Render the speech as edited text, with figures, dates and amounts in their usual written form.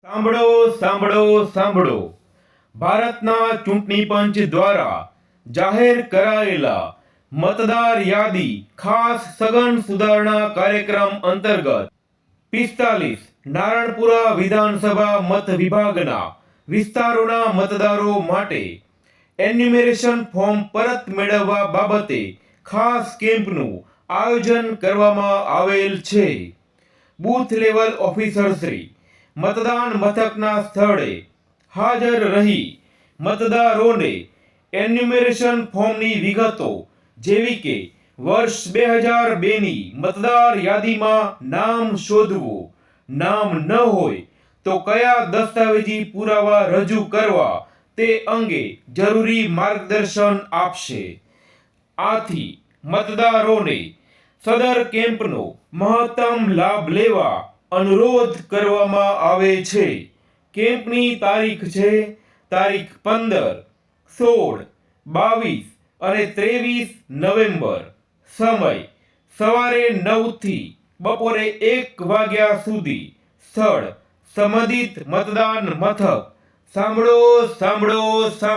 સાંભળો સાંભળો સાંભળો. ભારતના ચૂંટણી પંચ દ્વારા જાહેર કરાયેલા મતદાર યાદી ખાસ સઘન સુધારણા કાર્યક્રમ અંતર્ગત 45 નારણપુરા વિધાનસભા મત વિભાગના વિસ્તારોના મતદારો માટે એન્યુમરેશન ફોર્મ પરત મેળવવા બાબતે ખાસ કેમ્પનું આયોજન કરવામાં આવેલ છે. બૂથ લેવલ ઓફિસરશ્રી મતદાન મથકના સ્થળે હાજર રહી મતદારોને એન્યુમરેશન ફોર્મની વિગતો જેવી કે વર્ષ 2002ની મતદાર યાદીમાં નામ શોધવું, નામ ન હોય તો કયા દસ્તાવેજી પુરાવા રજૂ કરવા તે અંગે જરૂરી માર્ગદર્શન આપશે. આથી મતદારોને સદર કેમ્પનો મહત્તમ લાભ લેવા અનુરોધ કરવામાં આવે છે. કેમ્પની તારીખ છે તારીખ 15, 16, 22 અને 23 નવેમ્બર. સમય સવારે 9 થી બપોરે 1 વાગ્યા સુધી. સ્થળ સંબંધિત મતદાન મથક. સાંભળો સાંભળો સાંભળો.